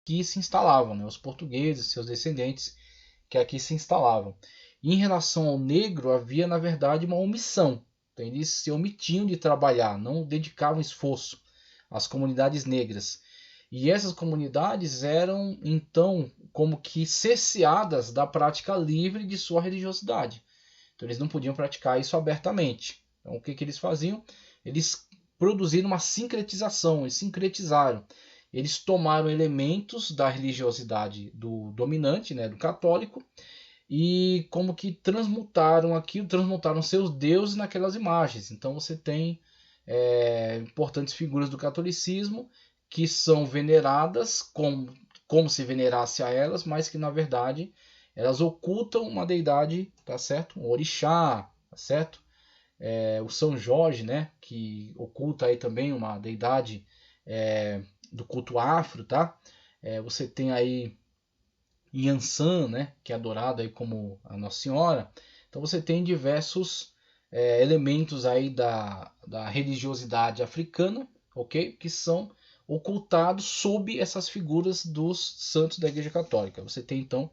que se instalavam, né? Os portugueses, seus descendentes que aqui se instalavam. E em relação ao negro, havia na verdade uma omissão. Então, eles se omitiam de trabalhar, não dedicavam esforço às comunidades negras. E essas comunidades eram então como que cerceadas da prática livre de sua religiosidade. Então eles não podiam praticar isso abertamente. Então o que, que eles faziam? Eles produziram uma sincretização, eles sincretizaram. Eles tomaram elementos da religiosidade do dominante, né, do católico, e como que transmutaram aquilo, transmutaram seus deuses naquelas imagens. Então você tem importantes figuras do catolicismo que são veneradas como se venerasse a elas, mas que na verdade elas ocultam uma deidade, tá certo? Um orixá, tá certo? O São Jorge, né? Que oculta aí também uma deidade do culto afro, tá? Você tem aí Yansan, né? Que é adorado aí como a Nossa Senhora. Então você tem diversos elementos aí da religiosidade africana, ok? Que são ocultados sob essas figuras dos santos da Igreja Católica. Você tem então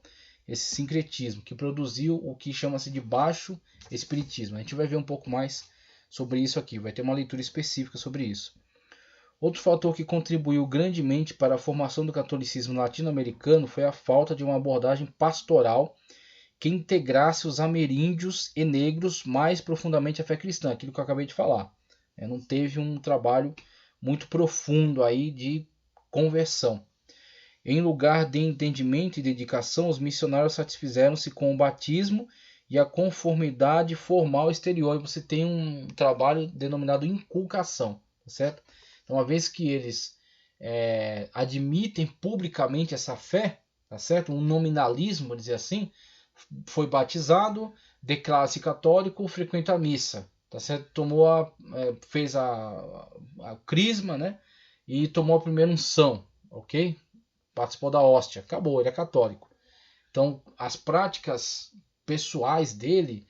esse sincretismo que produziu o que chama-se de baixo espiritismo. A gente vai ver um pouco mais sobre isso aqui, vai ter uma leitura específica sobre isso. Outro fator que contribuiu grandemente para a formação do catolicismo latino-americano foi a falta de uma abordagem pastoral que integrasse os ameríndios e negros mais profundamente à fé cristã, aquilo que eu acabei de falar. Não teve um trabalho muito profundo aí de conversão. Em lugar de entendimento e dedicação, os missionários satisfizeram-se com o batismo e a conformidade formal exterior. E você tem um trabalho denominado inculcação, tá certo? Então, uma vez que eles admitem publicamente essa fé, tá certo? Um nominalismo, vamos dizer assim, foi batizado, declara-se católico, frequenta a missa, tá certo? Fez a crisma, né? E tomou a primeira unção, ok? Participou da hóstia, acabou, ele é católico. Então, as práticas pessoais dele,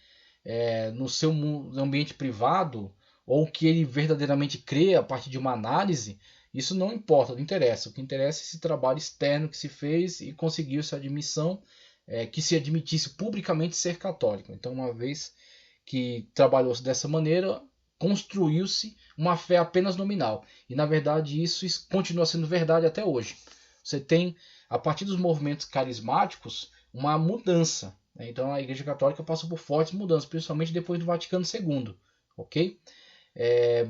no seu ambiente privado, ou o que ele verdadeiramente crê a partir de uma análise, isso não importa, não interessa. O que interessa é esse trabalho externo que se fez e conseguiu essa admissão, que se admitisse publicamente ser católico. Então, uma vez que trabalhou-se dessa maneira, construiu-se uma fé apenas nominal. E, na verdade, isso continua sendo verdade até hoje. Você tem, a partir dos movimentos carismáticos, uma mudança. Né? Então a Igreja Católica passou por fortes mudanças, principalmente depois do Vaticano II. Ok?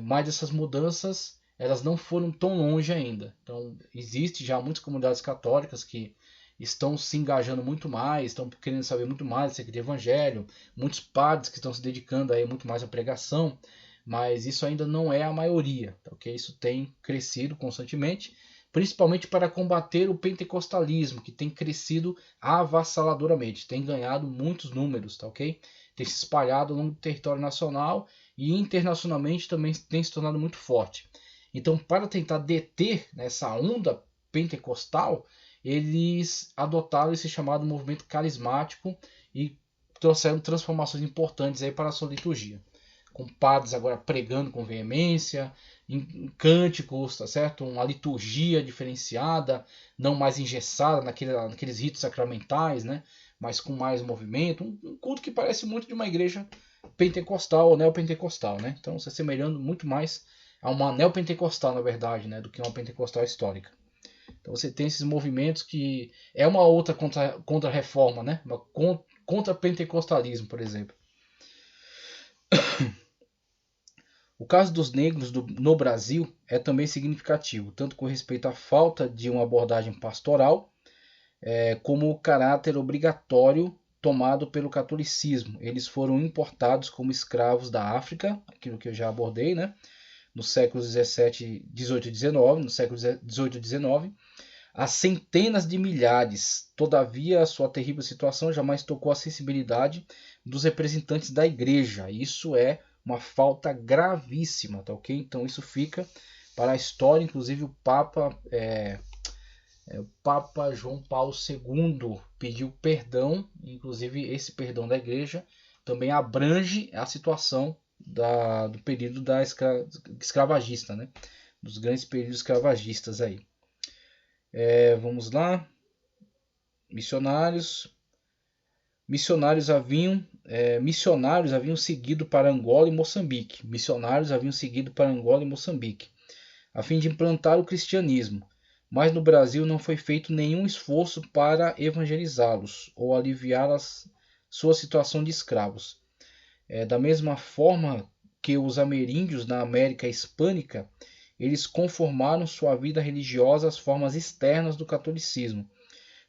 Mas essas mudanças elas não foram tão longe ainda. Então existe já muitas comunidades católicas que estão se engajando muito mais, estão querendo saber muito mais acerca do Evangelho, muitos padres que estão se dedicando aí muito mais à pregação, mas isso ainda não é a maioria. Ok? Isso tem crescido constantemente, principalmente para combater o pentecostalismo, que tem crescido avassaladoramente, tem ganhado muitos números, tá ok? Tem se espalhado ao longo do território nacional e internacionalmente também tem se tornado muito forte. Então, para tentar deter essa onda pentecostal, eles adotaram esse chamado movimento carismático e trouxeram transformações importantes aí para a sua liturgia, com padres agora pregando com veemência, em cânticos, tá certo? Uma liturgia diferenciada, não mais engessada naqueles ritos sacramentais, né? Mas com mais movimento, um culto que parece muito de uma igreja pentecostal ou neopentecostal, né? Então se assemelhando muito mais a uma neopentecostal, na verdade, né? Do que uma pentecostal histórica. Então você tem esses movimentos que é uma outra contra-reforma, né? Uma contra-pentecostalismo, por exemplo. O caso dos negros no Brasil é também significativo, tanto com respeito à falta de uma abordagem pastoral, como o caráter obrigatório tomado pelo catolicismo. Eles foram importados como escravos da África, aquilo que eu já abordei, né? Nos séculos 17, 18 e 19, no século 18 e 19, há centenas de milhares. Todavia, a sua terrível situação jamais tocou a sensibilidade dos representantes da igreja. Isso é uma falta gravíssima, tá ok? Então isso fica para a história, inclusive o Papa João Paulo II pediu perdão, inclusive esse perdão da igreja também abrange a situação do período escravagista, né? Dos grandes períodos escravagistas aí. Vamos lá. Missionários haviam seguido para Angola e Moçambique. Missionários haviam seguido para Angola e Moçambique, a fim de implantar o cristianismo, mas no Brasil não foi feito nenhum esforço para evangelizá-los ou aliviar sua situação de escravos. Da mesma forma que os ameríndios na América Hispânica, eles conformaram sua vida religiosa às formas externas do catolicismo.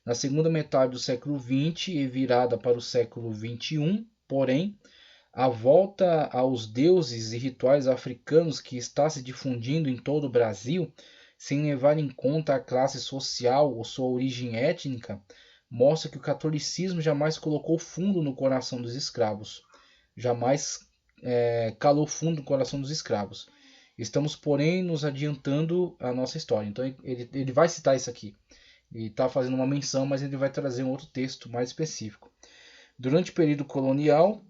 Na segunda metade do século XX e virada para o século XXI, porém, a volta aos deuses e rituais africanos que está se difundindo em todo o Brasil, sem levar em conta a classe social ou sua origem étnica, mostra que o catolicismo jamais colocou fundo no coração dos escravos. Jamais calou fundo no coração dos escravos. Estamos, porém, nos adiantando a nossa história. Então ele vai citar isso aqui. Ele está fazendo uma menção, mas ele vai trazer um outro texto mais específico. Durante o período colonial,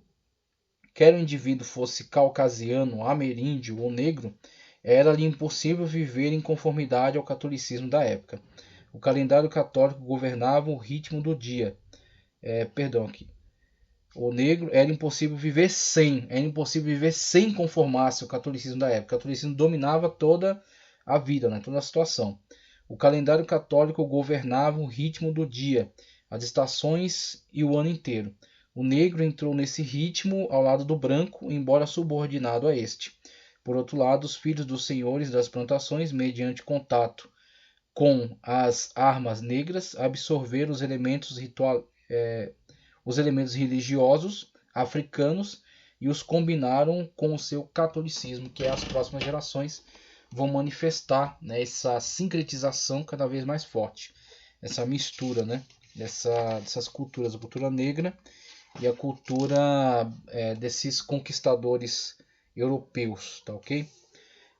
quer o indivíduo fosse caucasiano, ameríndio ou negro, era-lhe impossível viver em conformidade ao catolicismo da época. O calendário católico governava o ritmo do dia. O negro era impossível viver sem conformar-se ao catolicismo da época. O catolicismo dominava toda a vida, né, toda a situação. O calendário católico governava o ritmo do dia, as estações e o ano inteiro. O negro entrou nesse ritmo ao lado do branco, embora subordinado a este. Por outro lado, os filhos dos senhores das plantações, mediante contato com as armas negras, absorveram os elementos religiosos africanos e os combinaram com o seu catolicismo, que as próximas gerações vão manifestar, né, essa sincretização cada vez mais forte, essa mistura, né, dessas culturas, a cultura negra e a cultura desses conquistadores europeus, tá ok?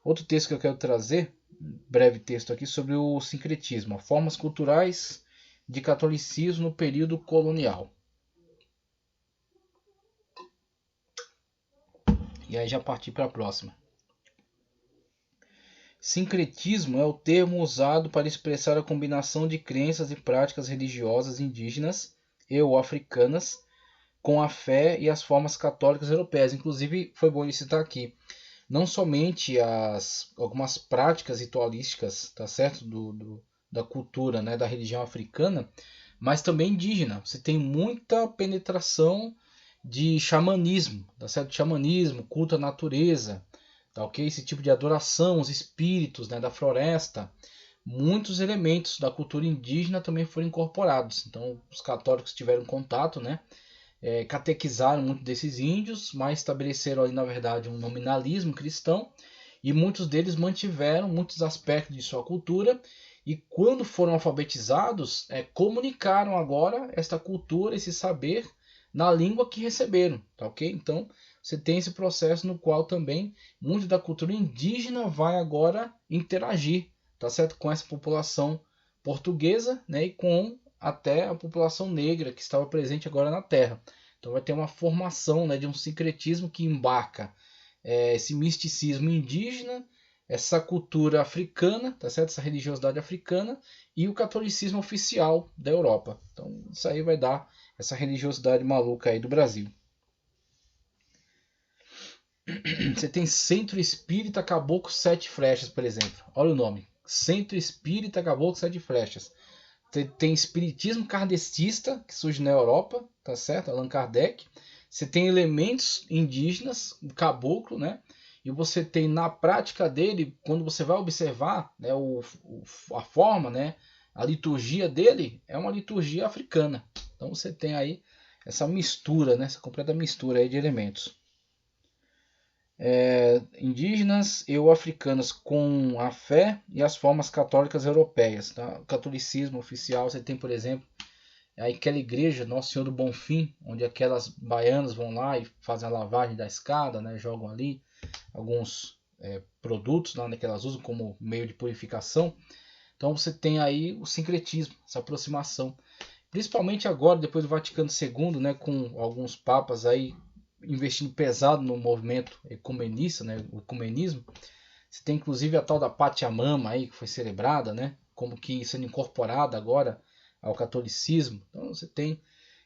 Outro texto que eu quero trazer, breve texto aqui, sobre o sincretismo, formas culturais de catolicismo no período colonial. E aí já parti para a próxima. Sincretismo é o termo usado para expressar a combinação de crenças e práticas religiosas indígenas e ou africanas com a fé e as formas católicas europeias. Inclusive, foi bom ele citar aqui, não somente algumas práticas ritualísticas, tá certo? Da cultura, né, da religião africana, mas também indígena. Você tem muita penetração de xamanismo, tá certo? Xamanismo, culto à natureza, tá ok? Esse tipo de adoração, os espíritos, né, da floresta, muitos elementos da cultura indígena também foram incorporados. Então, os católicos tiveram contato, né? Catequizaram muito desses índios, mas estabeleceram ali, na verdade, um nominalismo cristão, e muitos deles mantiveram muitos aspectos de sua cultura, e quando foram alfabetizados, comunicaram agora esta cultura, esse saber, na língua que receberam, tá ok? Então, você tem esse processo no qual também muito da cultura indígena vai agora interagir, tá certo? Com essa população portuguesa, né? E com até a população negra que estava presente agora na Terra. Então vai ter uma formação, né, de um sincretismo que embarca esse misticismo indígena, essa cultura africana, tá certo? Essa religiosidade africana e o catolicismo oficial da Europa. Então isso aí vai dar essa religiosidade maluca aí do Brasil. Você tem Centro Espírita Caboclo Sete Flechas, por exemplo. Olha o nome. Centro Espírita Caboclo Sete Flechas. Tem espiritismo kardecista, que surge na Europa, tá certo? Allan Kardec. Você tem elementos indígenas, caboclo, né? E você tem na prática dele, quando você vai observar, né, a forma, né, a liturgia dele é uma liturgia africana. Então você tem aí essa mistura, né, essa completa mistura aí de elementos. Indígenas e africanas com a fé e as formas católicas europeias. Tá? O catolicismo oficial, você tem, por exemplo, aquela igreja Nosso Senhor do Bonfim, onde aquelas baianas vão lá e fazem a lavagem da escada, né? Jogam ali alguns produtos lá, né, que elas usam como meio de purificação. Então você tem aí o sincretismo, essa aproximação. Principalmente agora, depois do Vaticano II, né, com alguns papas aí investindo pesado no movimento ecumenista, né, o ecumenismo. Você tem inclusive a tal da Pachamama aí que foi celebrada, né, como que sendo incorporada agora ao catolicismo. Então você tem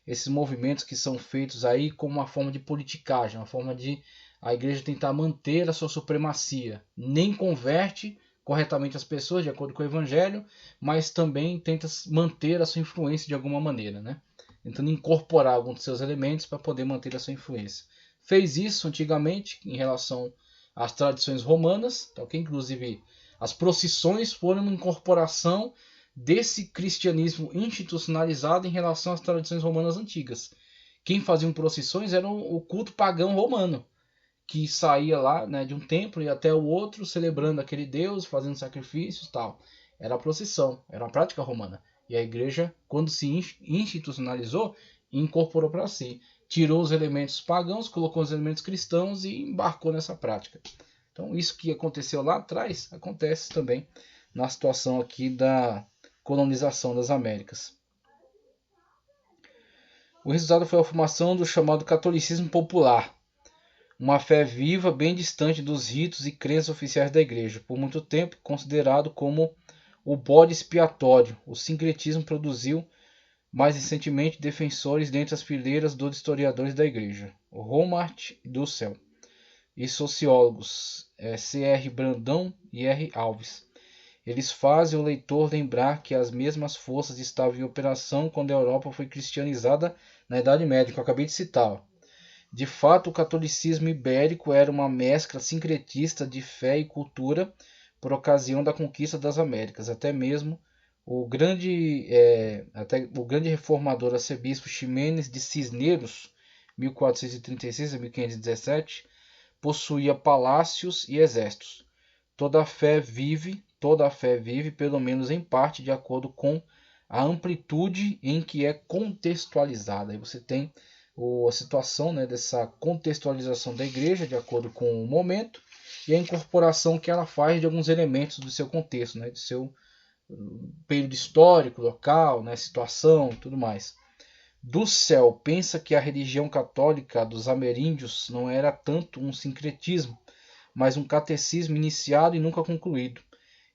esses movimentos que são feitos aí como uma forma de politicagem, uma forma de a igreja tentar manter a sua supremacia. Nem converte corretamente as pessoas de acordo com o evangelho, mas também tenta manter a sua influência de alguma maneira, né? Tentando incorporar alguns de seus elementos para poder manter a sua influência. Fez isso antigamente em relação às tradições romanas, tá, okay? Inclusive as procissões foram uma incorporação desse cristianismo institucionalizado em relação às tradições romanas antigas. Quem fazia procissões era o culto pagão romano, que saía lá, né, de um templo e até o outro, celebrando aquele deus, fazendo sacrifícios e tal. Era a procissão, era uma prática romana. E a igreja, quando se institucionalizou, incorporou para si. Tirou os elementos pagãos, colocou os elementos cristãos e embarcou nessa prática. Então isso que aconteceu lá atrás, acontece também na situação aqui da colonização das Américas. O resultado foi a formação do chamado catolicismo popular, uma fé viva bem distante dos ritos e crenças oficiais da igreja, por muito tempo considerado como o bode expiatório. O sincretismo produziu mais recentemente defensores dentre as fileiras dos historiadores da igreja, Romart e Dussel, e sociólogos C.R. Brandão e R. Alves. Eles fazem o leitor lembrar que as mesmas forças estavam em operação quando a Europa foi cristianizada na Idade Média, que eu acabei de citar. De fato, o catolicismo ibérico era uma mescla sincretista de fé e cultura por ocasião da conquista das Américas. Até mesmo o grande reformador arcebispo Ximenes de Cisneros, 1436 a 1517, possuía palácios e exércitos. Toda a fé vive, pelo menos em parte, de acordo com a amplitude em que é contextualizada. Aí você tem a situação, né, dessa contextualização da igreja de acordo com o momento e a incorporação que ela faz de alguns elementos do seu contexto, né, do seu período histórico, local, né, situação e tudo mais. Dussel pensa que a religião católica dos ameríndios não era tanto um sincretismo, mas um catecismo iniciado e nunca concluído.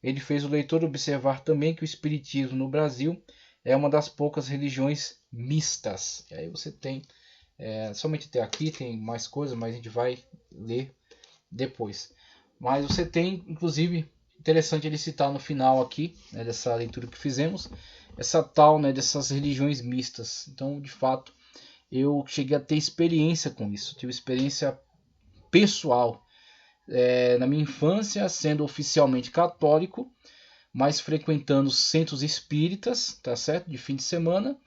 Ele fez o leitor observar também que o espiritismo no Brasil é uma das poucas religiões mistas. E aí você tem, somente até aqui, tem mais coisas, mas a gente vai ler depois. Mas você tem, inclusive, interessante ele citar no final aqui, né, dessa leitura que fizemos, essa tal, né, dessas religiões mistas. Então, de fato, eu cheguei a ter experiência com isso, tive experiência pessoal. Na minha infância, sendo oficialmente católico, mas frequentando centros espíritas, tá certo? De fim de semana.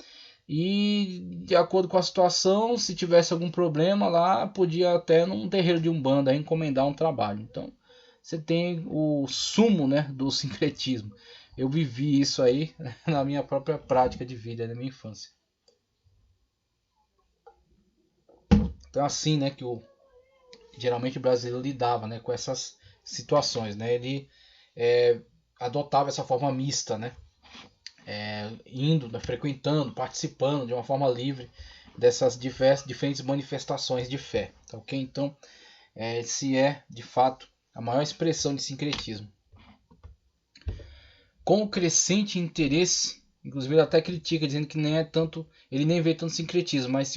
E de acordo com a situação, se tivesse algum problema lá, podia até num terreiro de Umbanda encomendar um trabalho. Então, você tem o sumo, né, do sincretismo. Eu vivi isso aí na minha própria prática de vida, na minha infância. Então, assim, né, que geralmente o brasileiro lidava, né, com essas situações, né? Ele adotava essa forma mista, né? Indo, né, frequentando, participando de uma forma livre dessas diferentes manifestações de fé, tá ok? Então, esse é, de fato, a maior expressão de sincretismo. Com o crescente interesse, inclusive ele até critica, dizendo que nem é tanto, ele nem vê tanto sincretismo, mas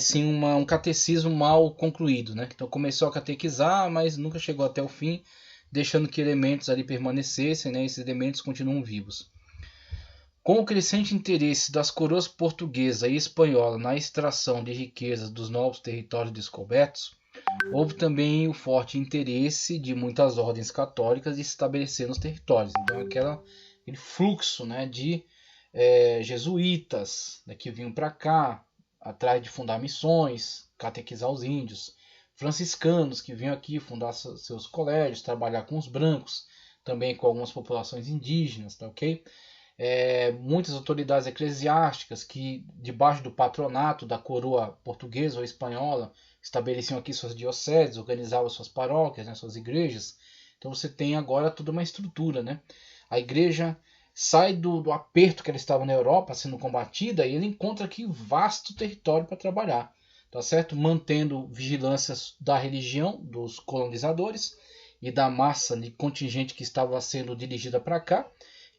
sim um catecismo mal concluído, né? Então começou a catequizar, mas nunca chegou até o fim, deixando que elementos ali permanecessem, né? Esses elementos continuam vivos. Com o crescente interesse das coroas portuguesa e espanhola na extração de riquezas dos novos territórios descobertos, houve também o forte interesse de muitas ordens católicas de se estabelecer nos territórios. Então aquele fluxo, né, de jesuítas, né, que vinham para cá, atrás de fundar missões, catequizar os índios, franciscanos que vinham aqui fundar seus colégios, trabalhar com os brancos, também com algumas populações indígenas, tá ok? Muitas autoridades eclesiásticas que, debaixo do patronato da coroa portuguesa ou espanhola, estabeleciam aqui suas dioceses, organizavam suas paróquias, né, suas igrejas. Então você tem agora toda uma estrutura, né? A igreja sai do aperto que ela estava na Europa, sendo combatida, e ele encontra aqui vasto território para trabalhar, tá certo? Mantendo vigilâncias da religião dos colonizadores e da massa de contingente que estava sendo dirigida para cá,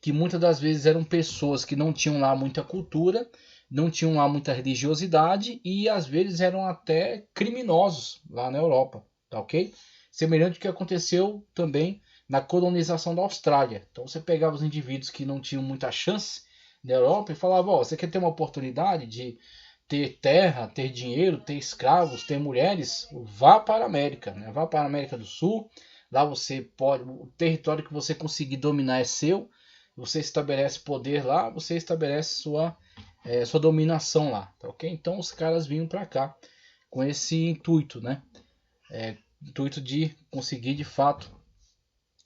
que muitas das vezes eram pessoas que não tinham lá muita cultura, não tinham lá muita religiosidade e às vezes eram até criminosos lá na Europa, tá ok? Semelhante ao que aconteceu também na colonização da Austrália. Então você pegava os indivíduos que não tinham muita chance na Europa e falava, ó, você quer ter uma oportunidade de ter terra, ter dinheiro, ter escravos, ter mulheres, vá para a América, né? Vá para a América do Sul, lá você pode, o território que você conseguir dominar é seu, você estabelece poder lá, você estabelece sua dominação lá, tá ok? Então os caras vinham para cá com esse intuito, né? Intuito de conseguir de fato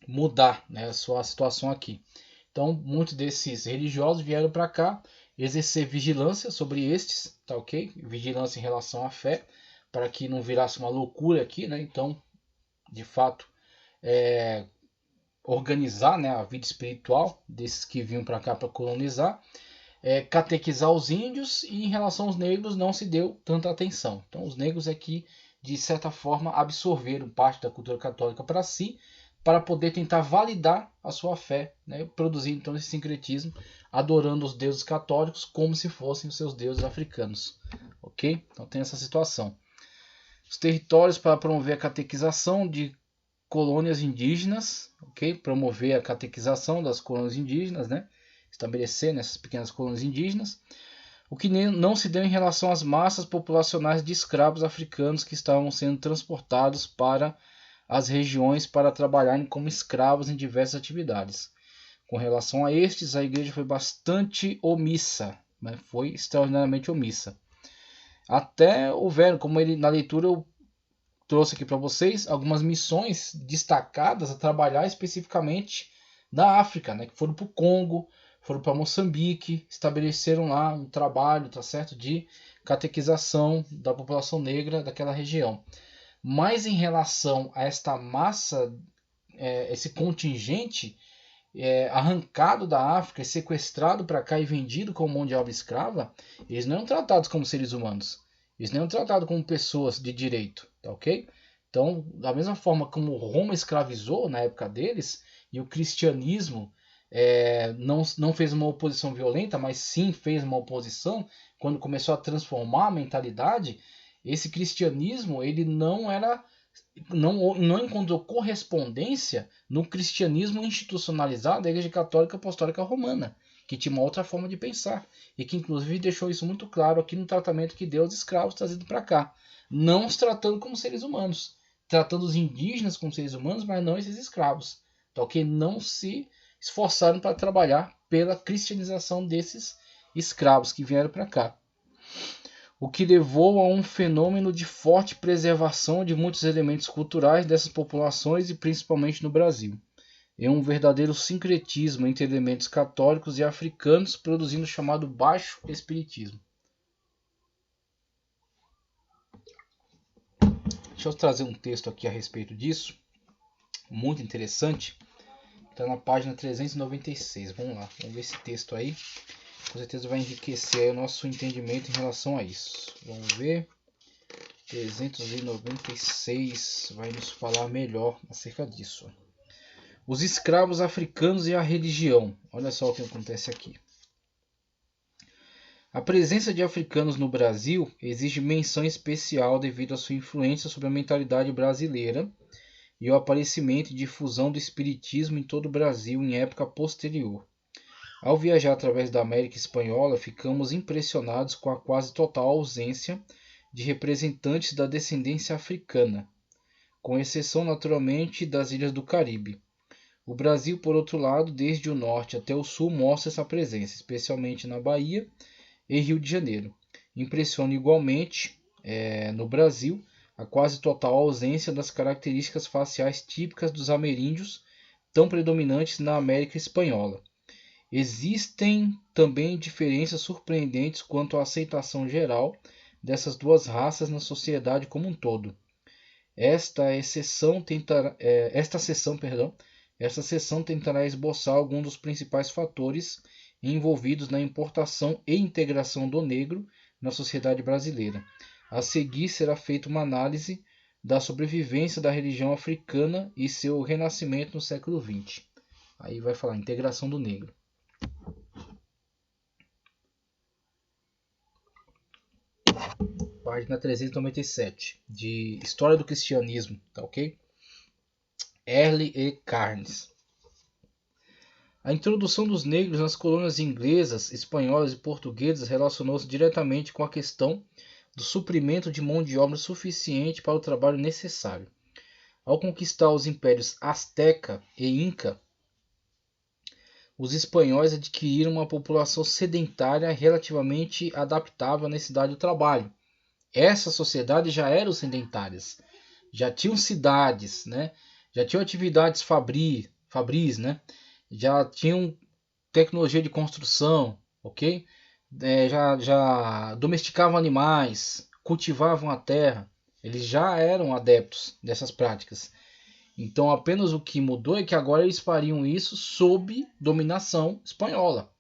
mudar, né, a sua situação aqui. Então muitos desses religiosos vieram para cá exercer vigilância sobre estes, tá ok? Vigilância em relação à fé, para que não virasse uma loucura aqui, né? Então, de fato, organizar, né, a vida espiritual desses que vinham para cá para colonizar, catequizar os índios, e em relação aos negros não se deu tanta atenção. Então os negros aqui, de certa forma, absorveram parte da cultura católica para si, para poder tentar validar a sua fé, né, produzir então esse sincretismo, adorando os deuses católicos como se fossem os seus deuses africanos. Ok? Então tem essa situação. Os territórios para promover a catequização de colônias indígenas, ok? Promover a catequização das colônias indígenas, né? Estabelecer nessas pequenas colônias indígenas, o que não se deu em relação às massas populacionais de escravos africanos que estavam sendo transportados para as regiões para trabalharem como escravos em diversas atividades. Com relação a estes, a igreja foi bastante omissa, né? Foi extraordinariamente omissa. Até houveram, como ele na leitura eu trouxe aqui para vocês, algumas missões destacadas a trabalhar especificamente na África, né? Que foram para o Congo, foram para Moçambique, estabeleceram lá um trabalho, tá certo, de catequização da população negra daquela região. Mas em relação a esta massa, esse contingente arrancado da África, sequestrado para cá e vendido como mão de obra escrava, eles não eram tratados como seres humanos. Eles não eram tratados como pessoas de direito, tá ok? Então, da mesma forma como Roma escravizou na época deles, e o cristianismo não fez uma oposição violenta, mas sim fez uma oposição quando começou a transformar a mentalidade, esse cristianismo ele não encontrou correspondência no cristianismo institucionalizado da Igreja Católica Apostólica Romana, que tinha uma outra forma de pensar, e que inclusive deixou isso muito claro aqui no tratamento que deu aos escravos trazidos para cá, não os tratando como seres humanos, tratando os indígenas como seres humanos, mas não esses escravos, tá ok? Não se esforçaram para trabalhar pela cristianização desses escravos que vieram para cá, o que levou a um fenômeno de forte preservação de muitos elementos culturais dessas populações e principalmente no Brasil. É um verdadeiro sincretismo entre elementos católicos e africanos, produzindo o chamado baixo espiritismo. Deixa eu trazer um texto aqui a respeito disso, muito interessante. Está na página 396. Vamos lá, vamos ver esse texto aí. Com certeza vai enriquecer o nosso entendimento em relação a isso. Vamos ver. 396 vai nos falar melhor acerca disso. Os escravos africanos e a religião. Olha só o que acontece aqui. A presença de africanos no Brasil exige menção especial devido à sua influência sobre a mentalidade brasileira e ao aparecimento e difusão do espiritismo em todo o Brasil em época posterior. Ao viajar através da América Espanhola, ficamos impressionados com a quase total ausência de representantes da descendência africana, com exceção naturalmente das ilhas do Caribe. O Brasil, por outro lado, desde o norte até o sul, mostra essa presença, especialmente na Bahia e Rio de Janeiro. Impressiona igualmente, no Brasil, a quase total ausência das características faciais típicas dos ameríndios, tão predominantes na América Espanhola. Existem também diferenças surpreendentes quanto à aceitação geral dessas duas raças na sociedade como um todo. Esta seção tentará esboçar alguns dos principais fatores envolvidos na importação e integração do negro na sociedade brasileira. A seguir será feita uma análise da sobrevivência da religião africana e seu renascimento no século XX. Aí vai falar integração do negro. Página 397, de História do Cristianismo, tá ok? Early e Carnes. A introdução dos negros nas colônias inglesas, espanholas e portuguesas relacionou-se diretamente com a questão do suprimento de mão de obra suficiente para o trabalho necessário. Ao conquistar os impérios Azteca e Inca, os espanhóis adquiriram uma população sedentária relativamente adaptável à necessidade do trabalho. Essas sociedades já eram sedentárias, já tinham cidades, né? Já tinham atividades fabris, né? Já tinham tecnologia de construção, ok? Já domesticavam animais, cultivavam a terra. Eles já eram adeptos dessas práticas. Então apenas o que mudou é que agora eles fariam isso sob dominação espanhola.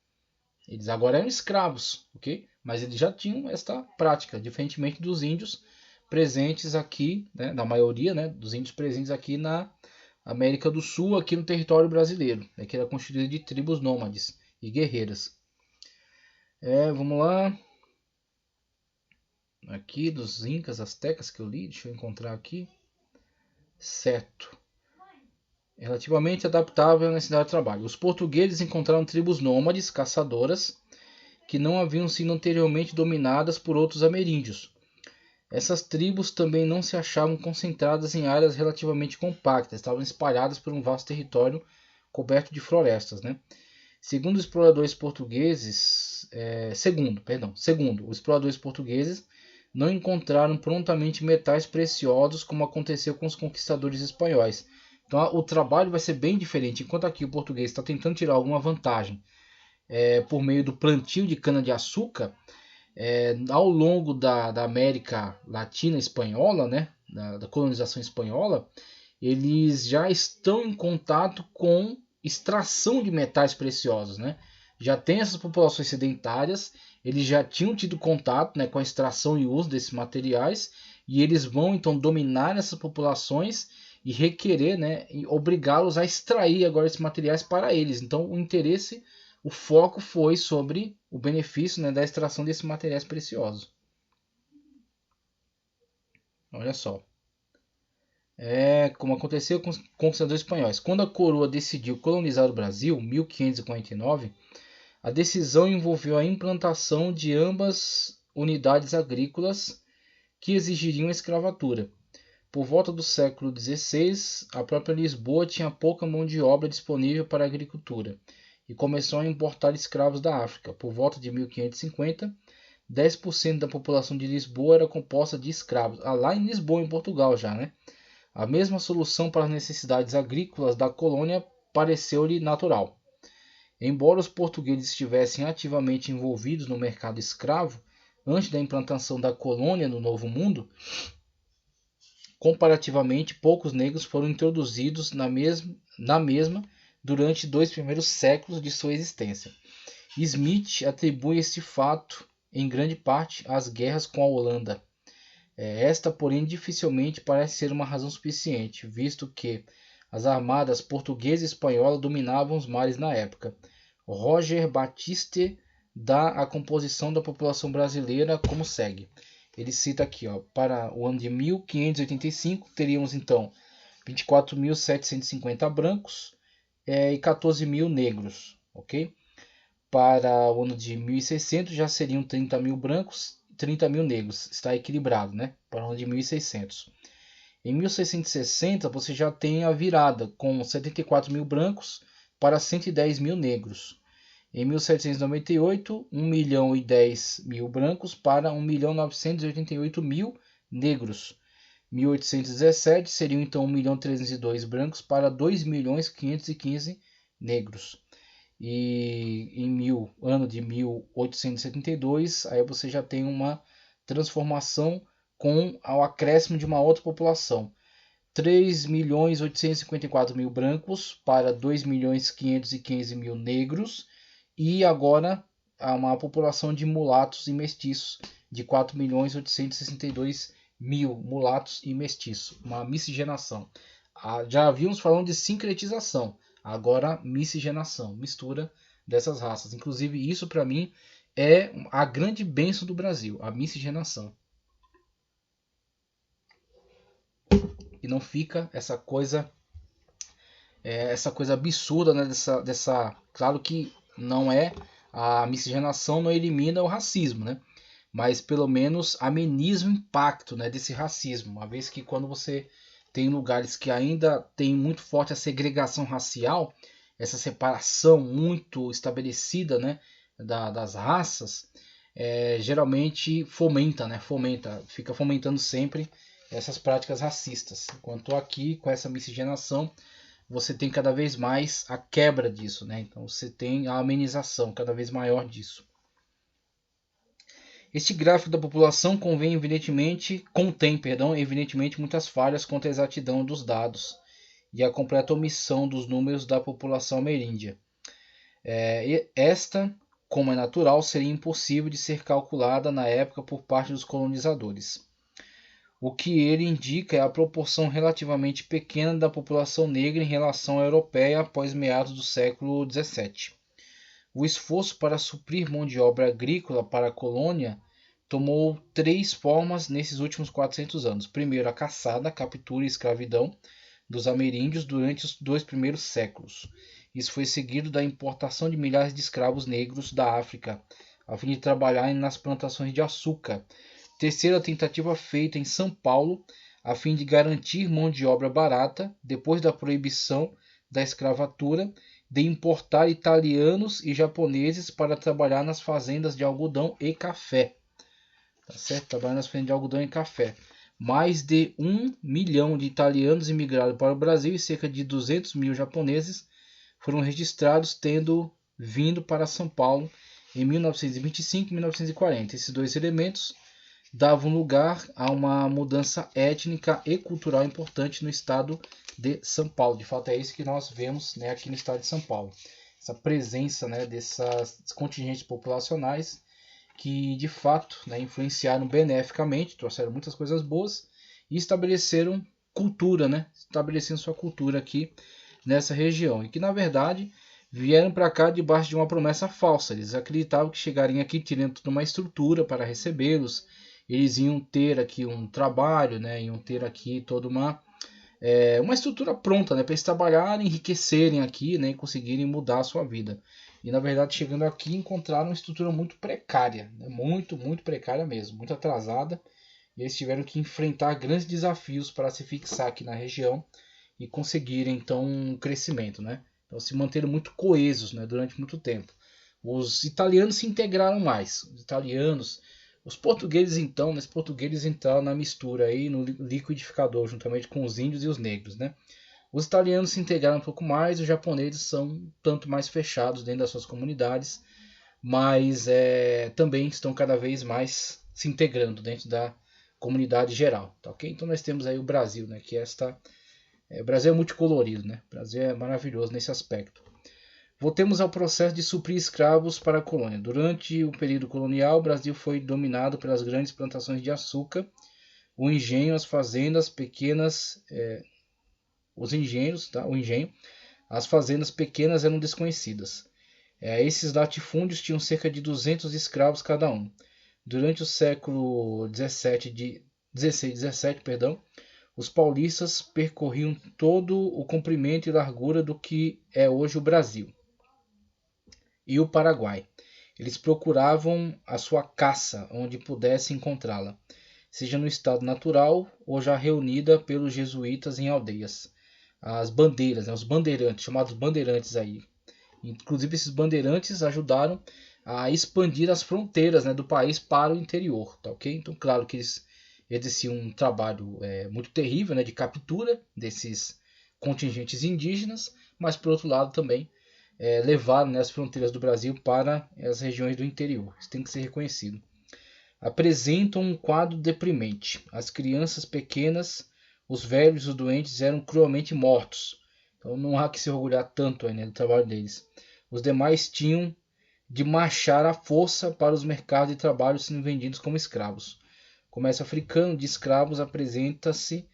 Eles agora eram escravos, ok? Mas eles já tinham esta prática, diferentemente dos índios presentes aqui, né, da maioria, né, dos índios presentes aqui na América do Sul, aqui no território brasileiro, né, que era constituído de tribos nômades e guerreiras. Vamos lá. Aqui dos incas, astecas que eu li, deixa eu encontrar aqui. Certo. Relativamente adaptável à necessidade de trabalho. Os portugueses encontraram tribos nômades, caçadoras, que não haviam sido anteriormente dominadas por outros ameríndios. Essas tribos também não se achavam concentradas em áreas relativamente compactas, estavam espalhadas por um vasto território coberto de florestas, né? Segundo os exploradores portugueses, os exploradores portugueses não encontraram prontamente metais preciosos como aconteceu com os conquistadores espanhóis. Então o trabalho vai ser bem diferente. Enquanto aqui o português está tentando tirar alguma vantagem por meio do plantio de cana-de-açúcar, ao longo da América Latina espanhola, né, da colonização espanhola, eles já estão em contato com extração de metais preciosos, né? Já tem essas populações sedentárias, eles já tinham tido contato, né, com a extração e uso desses materiais, e eles vão então dominar essas populações e requerer, né, e obrigá-los a extrair agora esses materiais para eles. Então o foco foi sobre o benefício, né, da extração desses materiais preciosos. Olha só. Como aconteceu com os conquistadores espanhóis. Quando a coroa decidiu colonizar o Brasil, 1549, a decisão envolveu a implantação de ambas unidades agrícolas que exigiriam a escravatura. Por volta do século XVI, a própria Lisboa tinha pouca mão de obra disponível para a agricultura e começou a importar escravos da África. Por volta de 1550, 10% da população de Lisboa era composta de escravos. Lá em Lisboa, em Portugal já, né? A mesma solução para as necessidades agrícolas da colônia pareceu-lhe natural. Embora os portugueses estivessem ativamente envolvidos no mercado escravo antes da implantação da colônia no Novo Mundo, comparativamente poucos negros foram introduzidos na mesma durante 2 primeiros séculos de sua existência. Smith atribui este fato, em grande parte, às guerras com a Holanda. Esta, porém, dificilmente parece ser uma razão suficiente, visto que as armadas portuguesa e espanhola dominavam os mares na época. Roger Batiste dá a composição da população brasileira como segue. Ele cita aqui, para o ano de 1585, teríamos então 24.750 brancos e 14.000 negros, ok? Para o ano de 1600 já seriam 30.000 brancos, 30.000 negros, está equilibrado, né? Para o ano de 1600. Em 1660 você já tem a virada com 74.000 brancos para 110.000 negros. Em 1798, 1.010.000 brancos para 1.988.000 negros. 1817 seriam então 1.302 brancos para 2.515.000 negros. E ano de 1872, aí você já tem uma transformação com o acréscimo de uma outra população. 3.854.000 brancos para 2.515.000 negros. E agora há uma população de mulatos e mestiços de 4.862.000 mil mulatos e mestiços, uma miscigenação. Já havíamos falando de sincretização, agora miscigenação, mistura dessas raças. Inclusive isso para mim é a grande bênção do Brasil, a miscigenação. E não fica essa coisa absurda, né, claro que não é a miscigenação, não elimina o racismo, né? Mas pelo menos ameniza o impacto, né, desse racismo, uma vez que quando você tem lugares que ainda tem muito forte a segregação racial, essa separação muito estabelecida, né, das raças, geralmente fica fomentando sempre essas práticas racistas. Enquanto aqui, com essa miscigenação, você tem cada vez mais a quebra disso, né? Então você tem a amenização cada vez maior disso. Este gráfico da população contém evidentemente muitas falhas quanto à exatidão dos dados e a completa omissão dos números da população ameríndia. Esta, como é natural, seria impossível de ser calculada na época por parte dos colonizadores. O que ele indica é a proporção relativamente pequena da população negra em relação à europeia após meados do século XVII. O esforço para suprir mão de obra agrícola para a colônia tomou 3 formas nesses últimos 400 anos. Primeiro, a caçada, captura e escravidão dos ameríndios durante os 2 primeiros séculos. Isso foi seguido da importação de milhares de escravos negros da África, a fim de trabalharem nas plantações de açúcar. Terceira tentativa feita em São Paulo, a fim de garantir mão de obra barata, depois da proibição da escravatura, de importar italianos e japoneses para trabalhar nas fazendas de algodão e café. Tá certo? Trabalhando nas fazendas de algodão e café. Mais de 1 milhão de italianos imigraram para o Brasil e cerca de 200 mil japoneses foram registrados tendo vindo para São Paulo em 1925 e 1940. Esses 2 elementos davam lugar a uma mudança étnica e cultural importante no estado de São Paulo. De fato, é isso que nós vemos, né, aqui no estado de São Paulo. Essa presença, né, desses contingentes populacionais que, de fato, né, influenciaram beneficamente, trouxeram muitas coisas boas e estabeleceram cultura, né, estabelecendo sua cultura aqui nessa região. E que, na verdade, vieram para cá debaixo de uma promessa falsa. Eles acreditavam que chegariam aqui tirando toda uma estrutura para recebê-los. Eles iam ter aqui um trabalho, né? Iam ter aqui toda uma estrutura pronta, né? Para eles trabalharem, enriquecerem aqui, né? E conseguirem mudar a sua vida. E na verdade, chegando aqui, encontraram uma estrutura muito precária, né? Muito, muito precária mesmo, muito atrasada. E eles tiveram que enfrentar grandes desafios para se fixar aqui na região e conseguirem então um crescimento, né? Então se manteram muito coesos, né? Durante muito tempo. Os italianos se integraram mais. Os portugueses então, os portugueses entraram na mistura aí no liquidificador juntamente com os índios e os negros, né? Os italianos se integraram um pouco mais, os japoneses são tanto mais fechados dentro das suas comunidades, mas também estão cada vez mais se integrando dentro da comunidade geral, tá ok? Então nós temos aí o Brasil, né? Que o Brasil é multicolorido, né? O Brasil é maravilhoso nesse aspecto. Voltemos ao processo de suprir escravos para a colônia. Durante o período colonial, o Brasil foi dominado pelas grandes plantações de açúcar, o engenho, as fazendas pequenas, o engenho, as fazendas pequenas eram desconhecidas. Esses latifúndios tinham cerca de 200 escravos cada um. Durante o século XVI e XVII, os paulistas percorriam todo o comprimento e largura do que é hoje o Brasil e o Paraguai. Eles procuravam a sua caça onde pudessem encontrá-la, seja no estado natural ou já reunida pelos jesuítas em aldeias. As bandeiras, né, os bandeirantes, chamados bandeirantes aí. Inclusive esses bandeirantes ajudaram a expandir as fronteiras, né, do país para o interior, tá ok? Então claro que eles exerciam um trabalho muito terrível, né, de captura desses contingentes indígenas, mas por outro lado também levaram, né, as fronteiras do Brasil para as regiões do interior. Isso tem que ser reconhecido. Apresentam um quadro deprimente. As crianças pequenas, os velhos e os doentes eram cruelmente mortos. Então não há que se orgulhar tanto aí, né, do trabalho deles. Os demais tinham de marchar à força para os mercados de trabalho sendo vendidos como escravos. comércio africano de escravos apresenta-se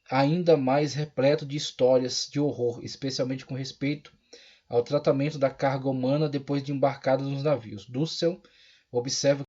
ainda mais repleto de histórias de horror, especialmente com respeito ao tratamento da carga humana depois de embarcada nos navios. Dussel observa